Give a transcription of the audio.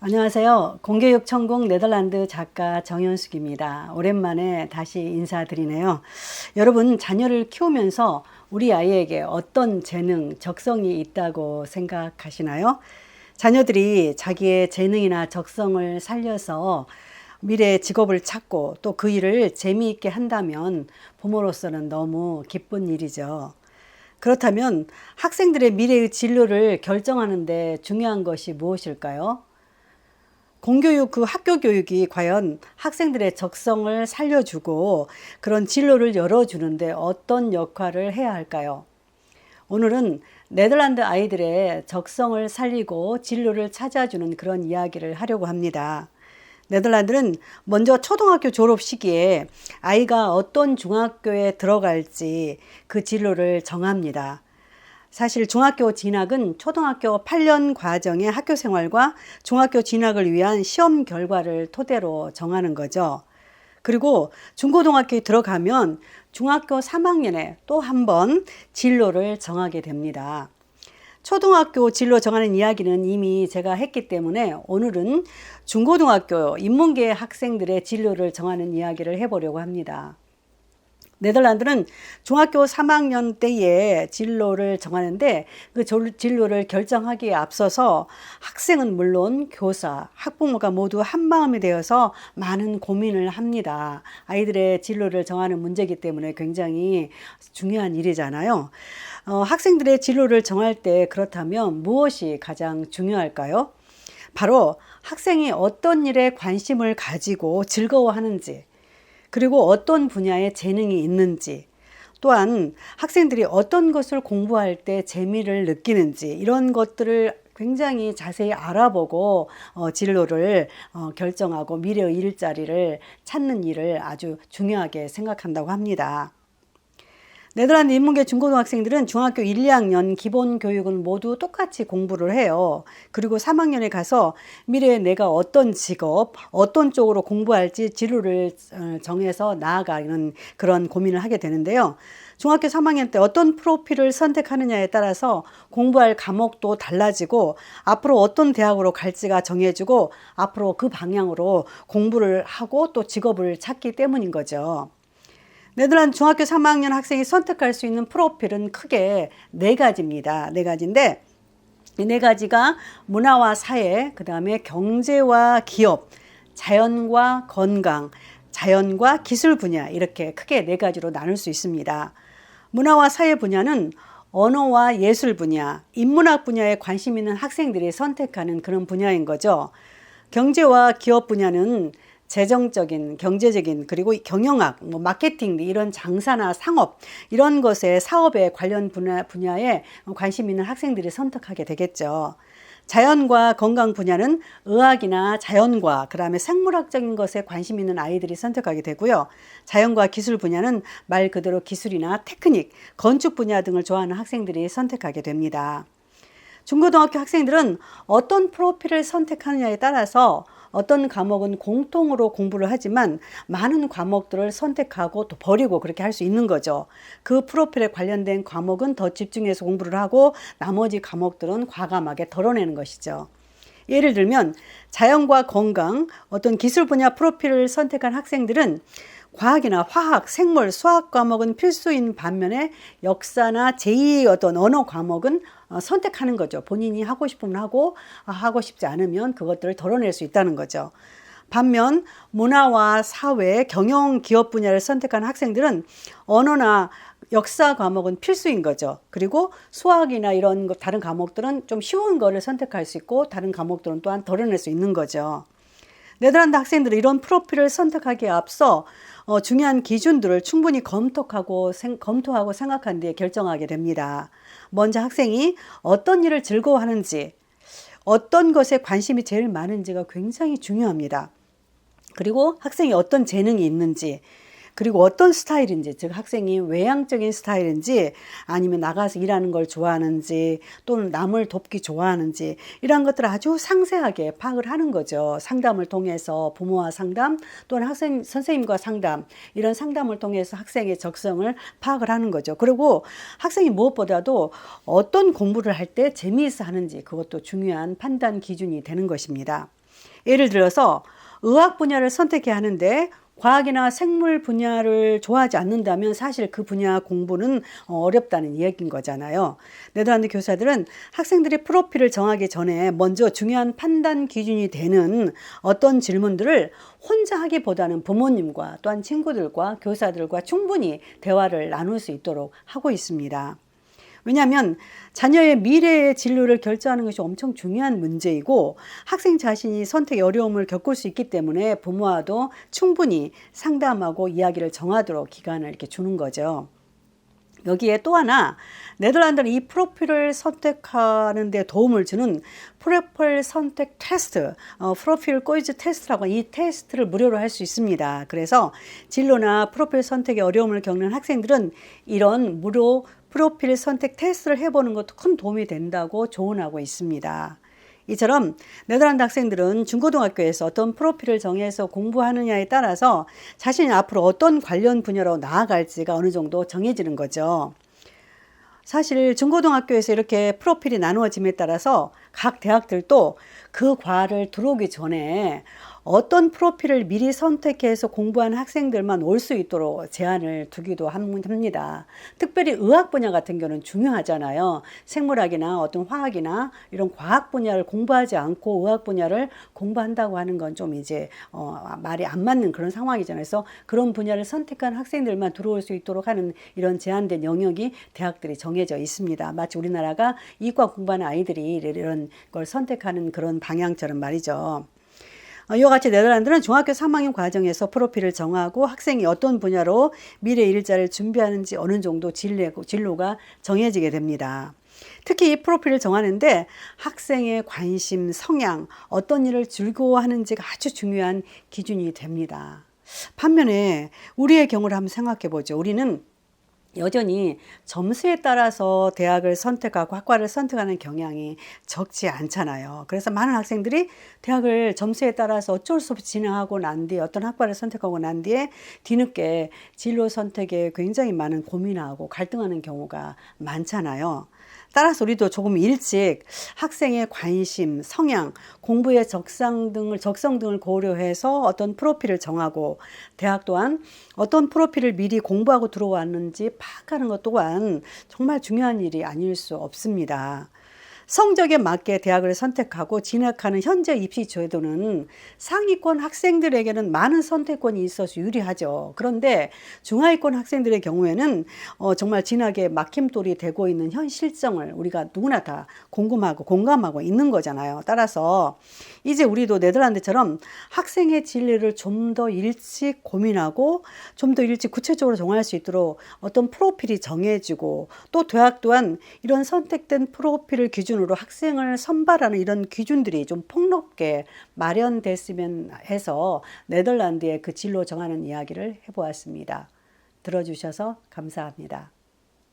안녕하세요. 공교육 천국 네덜란드 작가 정현숙입니다. 오랜만에 다시 인사드리네요. 여러분, 자녀를 키우면서 우리 아이에게 어떤 재능, 적성이 있다고 생각하시나요? 자녀들이 자기의 재능이나 적성을 살려서 미래의 직업을 찾고 또 그 일을 재미있게 한다면 부모로서는 너무 기쁜 일이죠. 그렇다면 학생들의 미래의 진로를 결정하는 데 중요한 것이 무엇일까요? 공교육, 그 학교 교육이 과연 학생들의 적성을 살려주고 그런 진로를 열어주는데 어떤 역할을 해야 할까요? 오늘은 네덜란드 아이들의 적성을 살리고 진로를 찾아주는 그런 이야기를 하려고 합니다. 네덜란드는 먼저 초등학교 졸업 시기에 아이가 어떤 중학교에 들어갈지 그 진로를 정합니다. 사실 중학교 진학은 초등학교 8년 과정의 학교 생활과 중학교 진학을 위한 시험 결과를 토대로 정하는 거죠. 그리고 중고등학교에 들어가면 중학교 3학년에 또 한 번 진로를 정하게 됩니다. 초등학교 진로 정하는 이야기는 이미 제가 했기 때문에 오늘은 중고등학교 인문계 학생들의 진로를 정하는 이야기를 해보려고 합니다. 네덜란드는 중학교 3학년 때에 진로를 정하는데 그 진로를 결정하기에 앞서서 학생은 물론 교사, 학부모가 모두 한마음이 되어서 많은 고민을 합니다. 아이들의 진로를 정하는 문제이기 때문에 굉장히 중요한 일이잖아요. 학생들의 진로를 정할 때 그렇다면 무엇이 가장 중요할까요? 바로 학생이 어떤 일에 관심을 가지고 즐거워하는지, 그리고 어떤 분야에 재능이 있는지, 또한 학생들이 어떤 것을 공부할 때 재미를 느끼는지 이런 것들을 굉장히 자세히 알아보고 진로를 결정하고 미래의 일자리를 찾는 일을 아주 중요하게 생각한다고 합니다. 네덜란드 인문계 중고등학생들은 중학교 1, 2학년 기본 교육은 모두 똑같이 공부를 해요. 그리고 3학년에 가서 미래에 내가 어떤 직업, 어떤 쪽으로 공부할지 진로를 정해서 나아가는 그런 고민을 하게 되는데요. 중학교 3학년 때 어떤 프로필을 선택하느냐에 따라서 공부할 과목도 달라지고 앞으로 어떤 대학으로 갈지가 정해지고 앞으로 그 방향으로 공부를 하고 또 직업을 찾기 때문인 거죠. 네덜란드 중학교 3학년 학생이 선택할 수 있는 프로필은 크게 네 가지입니다. 네 가지인데 이 네 가지가 문화와 사회, 그 다음에 경제와 기업, 자연과 건강, 자연과 기술 분야 이렇게 크게 네 가지로 나눌 수 있습니다. 문화와 사회 분야는 언어와 예술 분야, 인문학 분야에 관심 있는 학생들이 선택하는 그런 분야인 거죠. 경제와 기업 분야는 재정적인, 경제적인, 그리고 경영학, 마케팅, 이런 장사나 상업, 이런 것에 사업에 관련 분야에 관심 있는 학생들이 선택하게 되겠죠. 자연과 건강 분야는 의학이나 자연과 그다음에 생물학적인 것에 관심 있는 아이들이 선택하게 되고요. 자연과 기술 분야는 말 그대로 기술이나 테크닉, 건축 분야 등을 좋아하는 학생들이 선택하게 됩니다. 중고등학교 학생들은 어떤 프로필을 선택하느냐에 따라서 어떤 과목은 공통으로 공부를 하지만 많은 과목들을 선택하고 또 버리고 그렇게 할 수 있는 거죠. 그 프로필에 관련된 과목은 더 집중해서 공부를 하고 나머지 과목들은 과감하게 덜어내는 것이죠. 예를 들면 자연과 건강, 어떤 기술 분야 프로필을 선택한 학생들은 과학이나 화학, 생물, 수학 과목은 필수인 반면에 역사나 제2의 어떤 언어 과목은 선택하는 거죠. 본인이 하고 싶으면 하고 하고 싶지 않으면 그것들을 덜어낼 수 있다는 거죠. 반면 문화와 사회, 경영, 기업 분야를 선택한 학생들은 언어나 역사 과목은 필수인 거죠. 그리고 수학이나 이런 다른 과목들은 좀 쉬운 거를 선택할 수 있고 다른 과목들은 또한 덜어낼 수 있는 거죠. 네덜란드 학생들은 이런 프로필을 선택하기에 앞서 중요한 기준들을 충분히 검토하고 생각한 뒤에 결정하게 됩니다. 먼저 학생이 어떤 일을 즐거워하는지, 어떤 것에 관심이 제일 많은지가 굉장히 중요합니다. 그리고 학생이 어떤 재능이 있는지, 그리고 어떤 스타일인지, 즉 학생이 외향적인 스타일인지 아니면 나가서 일하는 걸 좋아하는지 또는 남을 돕기 좋아하는지 이런 것들을 아주 상세하게 파악을 하는 거죠. 상담을 통해서 부모와 상담 또는 선생님과 상담, 이런 상담을 통해서 학생의 적성을 파악을 하는 거죠. 그리고 학생이 무엇보다도 어떤 공부를 할 때 재미있어 하는지, 그것도 중요한 판단 기준이 되는 것입니다. 예를 들어서 의학 분야를 선택해야 하는데 과학이나 생물 분야를 좋아하지 않는다면 사실 그 분야 공부는 어렵다는 이야기인 거잖아요. 네덜란드 교사들은 학생들이 프로필을 정하기 전에 먼저 중요한 판단 기준이 되는 어떤 질문들을 혼자 하기보다는 부모님과 또한 친구들과 교사들과 충분히 대화를 나눌 수 있도록 하고 있습니다. 왜냐하면 자녀의 미래의 진로를 결정하는 것이 엄청 중요한 문제이고 학생 자신이 선택의 어려움을 겪을 수 있기 때문에 부모와도 충분히 상담하고 이야기를 정하도록 기간을 이렇게 주는 거죠. 여기에 또 하나 네덜란드는 이 프로필을 선택하는 데 도움을 주는 프로필 선택 테스트, 프로필 코이즈 테스트라고 이 테스트를 무료로 할 수 있습니다. 그래서 진로나 프로필 선택에 어려움을 겪는 학생들은 이런 무료 프로필 선택 테스트를 해보는 것도 큰 도움이 된다고 조언하고 있습니다. 이처럼 네덜란드 학생들은 중고등학교에서 어떤 프로필을 정해서 공부하느냐에 따라서 자신이 앞으로 어떤 관련 분야로 나아갈지가 어느 정도 정해지는 거죠. 사실 중고등학교에서 이렇게 프로필이 나누어짐에 따라서 각 대학들도 그 과를 들어오기 전에 어떤 프로필을 미리 선택해서 공부한 학생들만 올 수 있도록 제한을 두기도 합니다. 특별히 의학 분야 같은 경우는 중요하잖아요. 생물학이나 어떤 화학이나 이런 과학 분야를 공부하지 않고 의학 분야를 공부한다고 하는 건 좀 이제 말이 안 맞는 그런 상황이잖아요. 그래서 그런 분야를 선택한 학생들만 들어올 수 있도록 하는 이런 제한된 영역이 대학들이 정해져 있습니다. 마치 우리나라가 이과 공부하는 아이들이 이런 걸 선택하는 그런 방향처럼 말이죠. 이와 같이 네덜란드는 중학교 3학년 과정에서 프로필을 정하고 학생이 어떤 분야로 미래 일자를 준비하는지 어느 정도 진로가 정해지게 됩니다. 특히 이 프로필을 정하는데 학생의 관심, 성향, 어떤 일을 즐거워하는지가 아주 중요한 기준이 됩니다. 반면에 우리의 경우를 한번 생각해 보죠. 우리는 여전히 점수에 따라서 대학을 선택하고 학과를 선택하는 경향이 적지 않잖아요. 그래서 많은 학생들이 대학을 점수에 따라서 어쩔 수 없이 진학하고 난 뒤에 어떤 학과를 선택하고 난 뒤에 뒤늦게 진로 선택에 굉장히 많은 고민하고 갈등하는 경우가 많잖아요. 따라서 우리도 조금 일찍 학생의 관심, 성향, 공부의 적성 등을 고려해서 어떤 프로필을 정하고 대학 또한 어떤 프로필을 미리 공부하고 들어왔는지 파악하는 것 또한 정말 중요한 일이 아닐 수 없습니다. 성적에 맞게 대학을 선택하고 진학하는 현재 입시 제도는 상위권 학생들에게는 많은 선택권이 있어서 유리하죠. 그런데 중하위권 학생들의 경우에는 정말 진학에 막힘돌이 되고 있는 현 실정을 우리가 누구나 다 궁금하고 공감하고 있는 거잖아요. 따라서 이제 우리도 네덜란드처럼 학생의 진로를 좀 더 일찍 고민하고 좀 더 일찍 구체적으로 정할 수 있도록 어떤 프로필이 정해지고 또 대학 또한 이런 선택된 프로필을 기준으로 학생을 선발하는 이런 기준들이 좀 폭넓게 마련됐으면 해서 네덜란드의 그 진로 정하는 이야기를 해보았습니다. 들어주셔서 감사합니다.